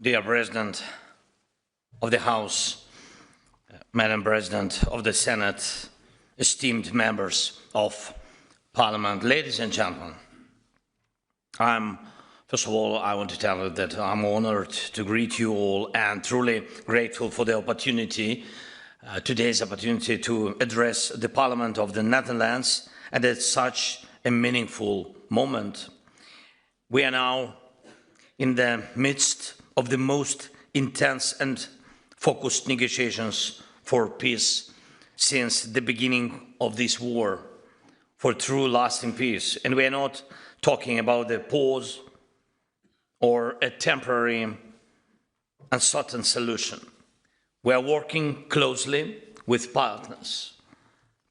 Dear President of the House, Madam President of the Senate, esteemed members of Parliament, ladies and gentlemen, first of all, I want to tell you that I'm honored to greet you all and truly grateful for the opportunity, today's opportunity to address the Parliament of the Netherlands, and at such a meaningful moment. We are now in the midst of the most intense and focused negotiations for peace since the beginning of this war, for true lasting peace. And we are not talking about a pause or a temporary uncertain solution. We are working closely with partners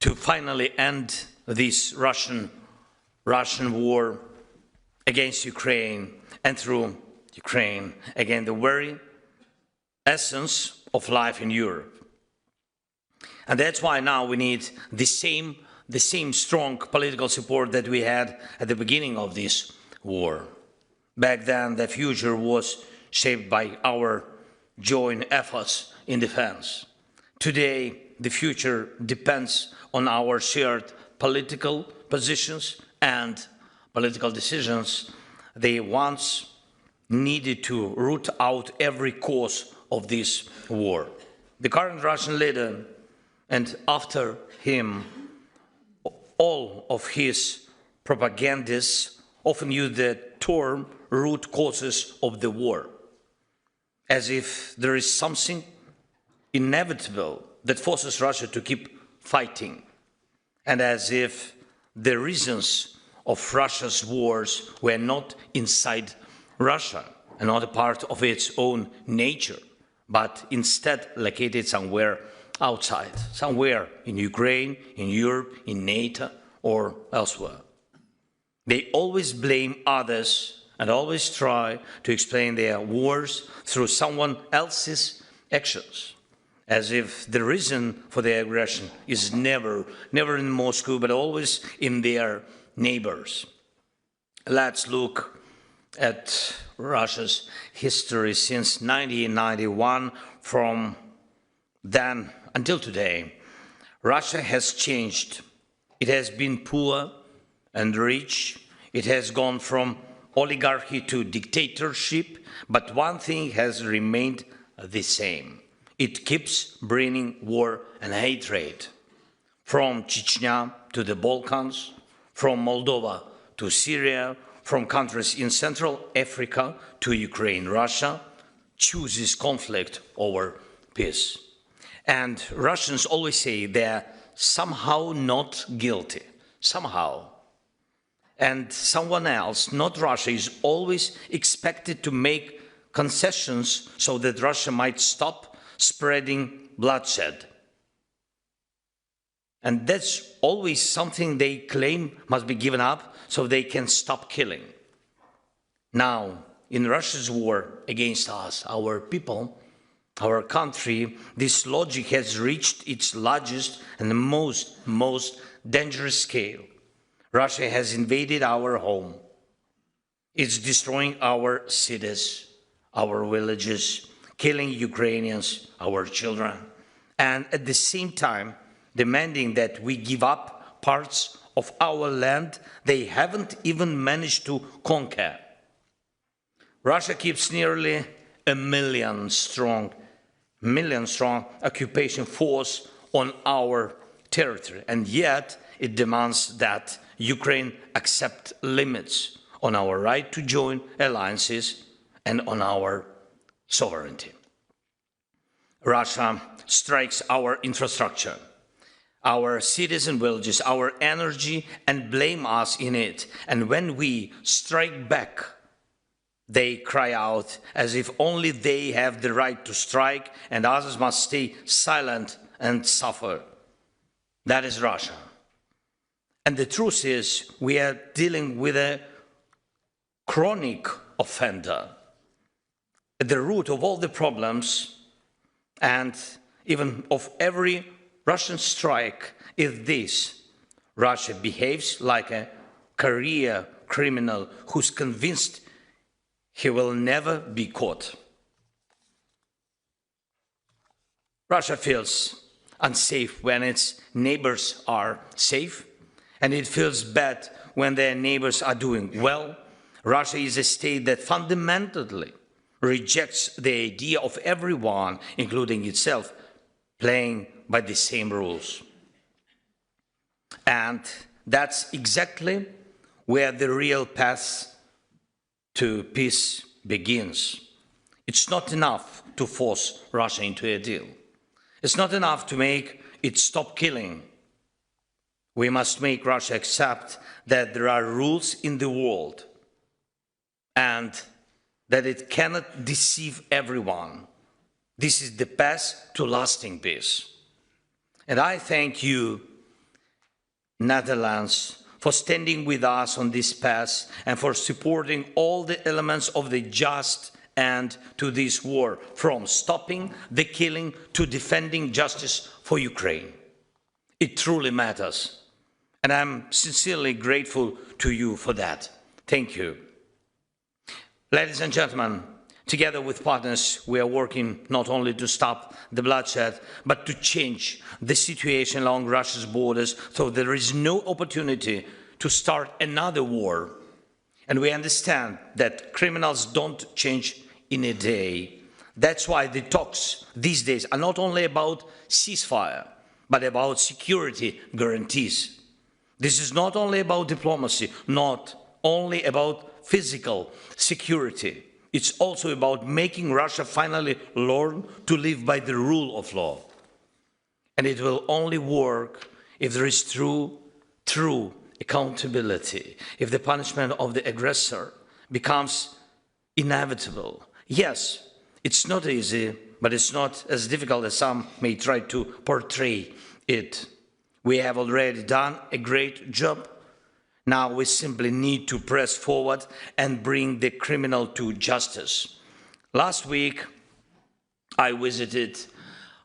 to finally end this Russian war against Ukraine, and through Ukraine, again, the very essence of life in Europe. And that's why now we need the same strong political support that we had at the beginning of this war. Back then, the future was shaped by our joint efforts in defense. Today, the future depends on our shared political positions and political decisions. They once needed to root out every cause of this war. The current Russian leader, and after him, all of his propagandists often use the term root causes of the war, as if there is something inevitable that forces Russia to keep fighting, and as if the reasons of Russia's wars were not inside Russia and not a part of its own nature, but instead located somewhere outside, somewhere in Ukraine, in Europe, in NATO, or elsewhere. They always blame others and always try to explain their wars through someone else's actions, as if the reason for their aggression is never in Moscow, but always in their neighbors. Let's look at Russia's history since 1991. From then until today, Russia has changed. It has been poor and rich. It has gone from oligarchy to dictatorship, but one thing has remained the same. It keeps bringing war and hatred. From Chechnya to the Balkans, from Moldova to Syria, from countries in Central Africa to Ukraine, Russia chooses conflict over peace. And Russians always say they're somehow not guilty, somehow. And someone else, not Russia, is always expected to make concessions so that Russia might stop spreading bloodshed. And that's always something they claim must be given up so they can stop killing. Now, in Russia's war against us, our people, our country, this logic has reached its largest and most dangerous scale. Russia has invaded our home. It's destroying our cities, our villages, killing Ukrainians, our children, and at the same time demanding that we give up parts of our land they haven't even managed to conquer. Russia keeps nearly a million strong occupation force on our territory, and yet it demands that Ukraine accept limits on our right to join alliances and on our sovereignty. Russia strikes our infrastructure, our cities and villages, our energy, and blame us in it. And when we strike back, they cry out as if only they have the right to strike and others must stay silent and suffer. That is Russia. And the truth is, we are dealing with a chronic offender. At the root of all the problems and even of every Russian strike is this: Russia behaves like a career criminal who's convinced he will never be caught. Russia feels unsafe when its neighbors are safe, and it feels bad when their neighbors are doing well. Russia is a state that fundamentally rejects the idea of everyone, including itself, playing by the same rules. And that's exactly where the real path to peace begins. It's not enough to force Russia into a deal. It's not enough to make it stop killing. We must make Russia accept that there are rules in the world and that it cannot deceive everyone. This is the path to lasting peace. And I thank you, Netherlands, for standing with us on this path and for supporting all the elements of the just end to this war, from stopping the killing to defending justice for Ukraine. It truly matters, and I'm sincerely grateful to you for that. Thank you. Ladies and gentlemen, together with partners, we are working not only to stop the bloodshed, but to change the situation along Russia's borders so there is no opportunity to start another war. And we understand that criminals don't change in a day. That's why the talks these days are not only about ceasefire, but about security guarantees. This is not only about diplomacy, not only about physical security. It's also about making Russia finally learn to live by the rule of law. And it will only work if there is true accountability, if the punishment of the aggressor becomes inevitable. Yes, it's not easy, but it's not as difficult as some may try to portray it. We have already done a great job. Now we simply need to press forward and bring the criminal to justice. Last week, I visited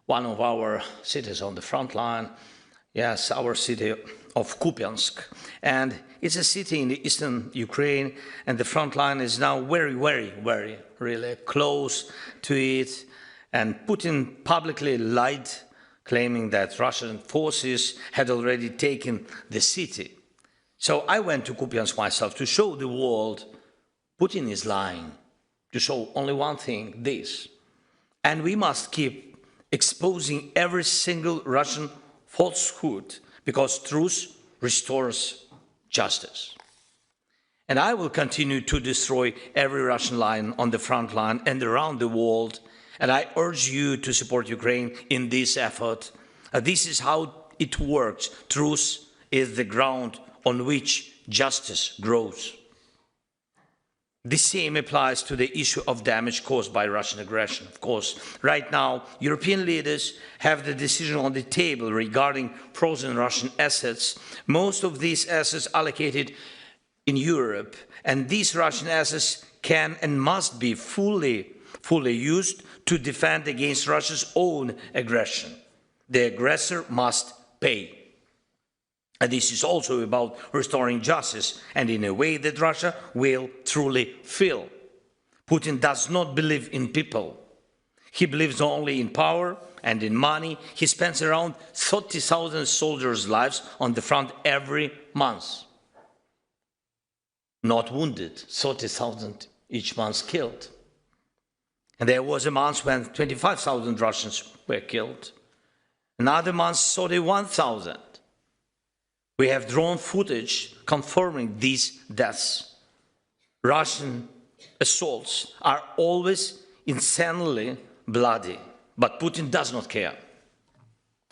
one of our cities on the front line, yes, our city of Kupiansk. And it's a city in the eastern Ukraine, and the front line is now very really close to it. And Putin publicly lied, claiming that Russian forces had already taken the city. So I went to Kupiansk myself to show the world Putin is lying, to show only one thing, this. And we must keep exposing every single Russian falsehood, because truth restores justice. And I will continue to destroy every Russian line on the front line and around the world. And I urge you to support Ukraine in this effort. This is how it works. Truth is the ground on which justice grows. The same applies to the issue of damage caused by Russian aggression. Of course, right now, European leaders have the decision on the table regarding frozen Russian assets. Most of these assets are located in Europe, and these Russian assets can and must be fully used to defend against Russia's own aggression. The aggressor must pay. And this is also about restoring justice, and in a way that Russia will truly feel. Putin does not believe in people. He believes only in power and in money. He spends around 30,000 soldiers' lives on the front every month. Not wounded, 30,000 each month killed. And there was a month when 25,000 Russians were killed. Another month, 31,000. We have drone footage confirming these deaths. Russian assaults are always insanely bloody, but Putin does not care.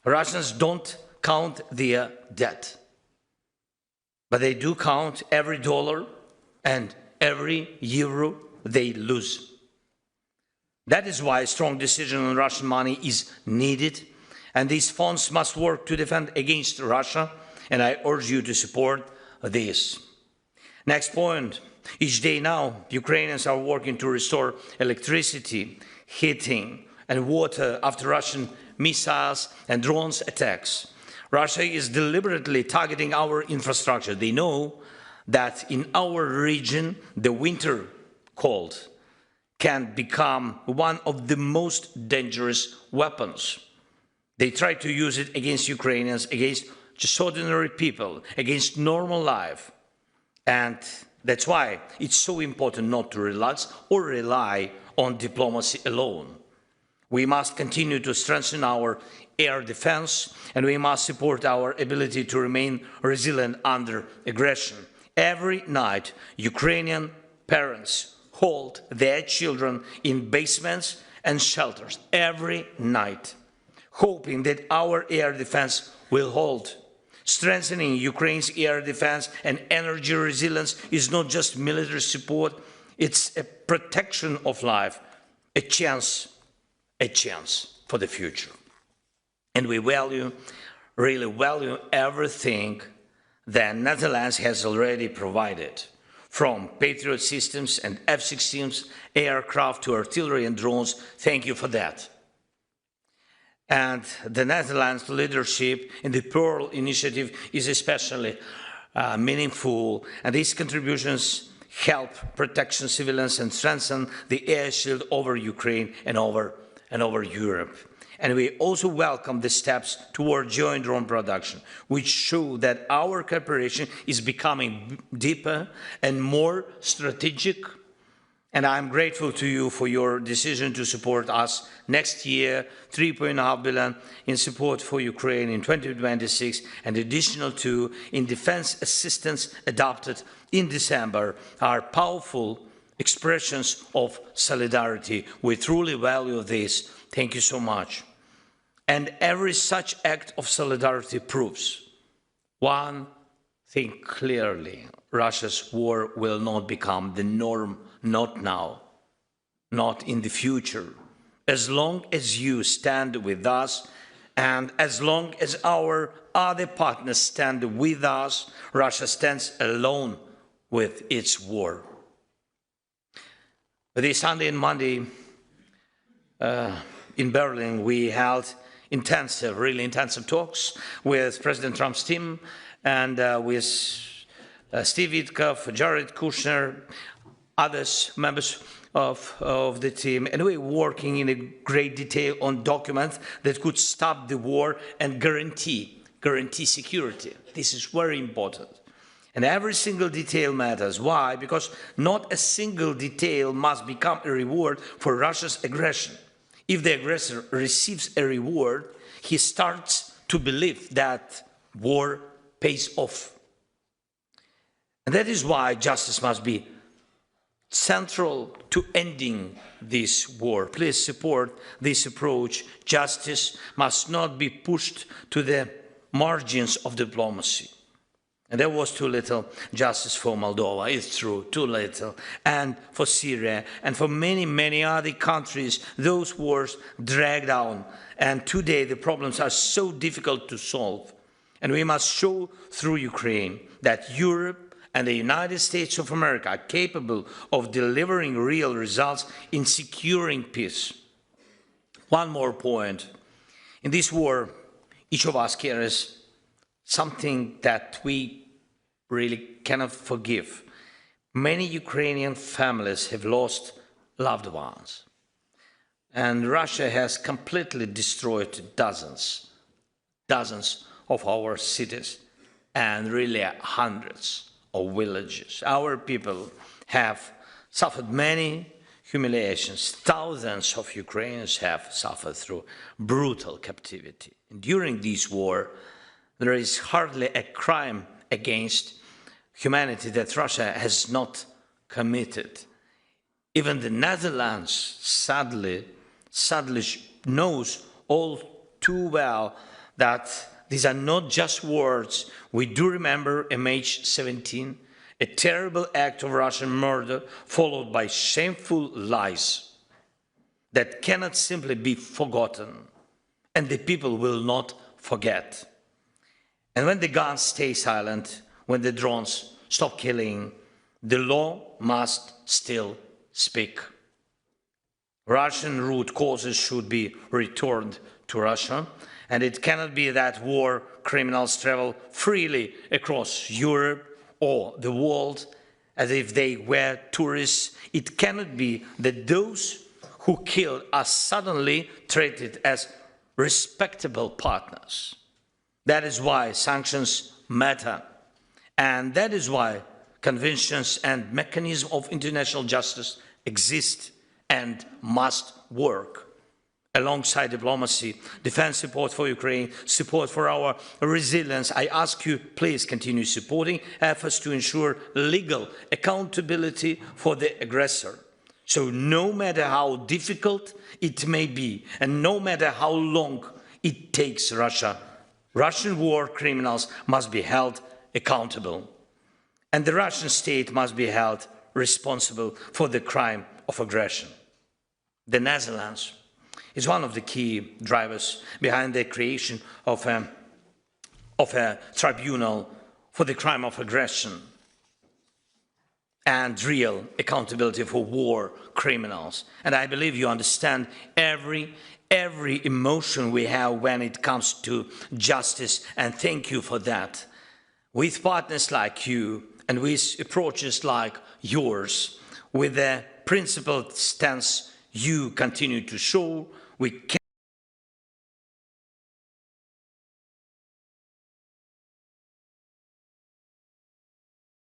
Russians don't count their dead, but they do count every dollar and every euro they lose. That is why a strong decision on Russian money is needed, and these funds must work to defend against Russia. And I urge you to support this. Next point. Each day now, Ukrainians are working to restore electricity, heating, and water after Russian missiles and drones attacks. Russia is deliberately targeting our infrastructure. They know that in our region, the winter cold can become one of the most dangerous weapons They try to use it against Ukrainians, against just ordinary people, against normal life. And that's why it's so important not to relax or rely on diplomacy alone. We must continue to strengthen our air defense, and we must support our ability to remain resilient under aggression. Every night, Ukrainian parents hold their children in basements and shelters, every night, hoping that our air defense will hold. Strengthening Ukraine's air defense and energy resilience is not just military support, it's a protection of life, a chance for the future. And we really value everything that Netherlands has already provided, from Patriot systems and F-16s, aircraft to artillery and drones. Thank you for that. And the Netherlands' leadership in the Pearl Initiative is especially meaningful, and these contributions help protect civilians and strengthen the air shield over Ukraine and over Europe. And we also welcome the steps toward joint drone production, which show that our cooperation is becoming deeper and more strategic. And I'm grateful to you for your decision to support us next year, 3.5 billion in support for Ukraine in 2026, and additional 2 in defense assistance adopted in December are powerful expressions of solidarity. We truly value this. Thank you so much. And every such act of solidarity proves one thing clearly: Russia's war will not become the norm, not now, not in the future. As long as you stand with us, and as long as our other partners stand with us, Russia stands alone with its war. This Sunday and Monday in Berlin, we held really intensive talks with President Trump's team and with Steve Witkoff, Jared Kushner, others, members of the team, and we're working in a great detail on documents that could stop the war and guarantee security. This is very important. And every single detail matters. Why? Because not a single detail must become a reward for Russia's aggression. If the aggressor receives a reward, he starts to believe that war pays off. And that is why justice must be central to ending this war. Please support this approach. Justice must not be pushed to the margins of diplomacy. And there was too little justice for Moldova, it's true, too little. And for Syria, and for many, many other countries, those wars dragged on. And today the problems are so difficult to solve. And we must show through Ukraine that Europe and the United States of America are capable of delivering real results in securing peace. One more point. In this war, each of us carries something that we really cannot forgive. Many Ukrainian families have lost loved ones. And Russia has completely destroyed dozens of our cities and really hundreds of villages. Our people have suffered many humiliations. Thousands of Ukrainians have suffered through brutal captivity. And during this war, there is hardly a crime against humanity that Russia has not committed. Even the Netherlands sadly knows all too well that these are not just words. We do remember MH17, a terrible act of Russian murder followed by shameful lies that cannot simply be forgotten, and the people will not forget. And when the guns stay silent, when the drones stop killing, the law must still speak. Russian root causes should be returned to Russia, and it cannot be that war criminals travel freely across Europe or the world as if they were tourists. It cannot be that those who kill are suddenly treated as respectable partners. That is why sanctions matter. And that is why conventions and mechanisms of international justice exist and must work. Alongside diplomacy, defense support for Ukraine, support for our resilience, I ask you, please continue supporting efforts to ensure legal accountability for the aggressor. So no matter how difficult it may be, and no matter how long it takes Russian war criminals must be held accountable. And the Russian state must be held responsible for the crime of aggression. The Netherlands is one of the key drivers behind the creation of a tribunal for the crime of aggression and real accountability for war criminals. And I believe you understand every emotion we have when it comes to justice, and thank you for that. With partners like you and with approaches like yours, with the principled stance you continue to show, we can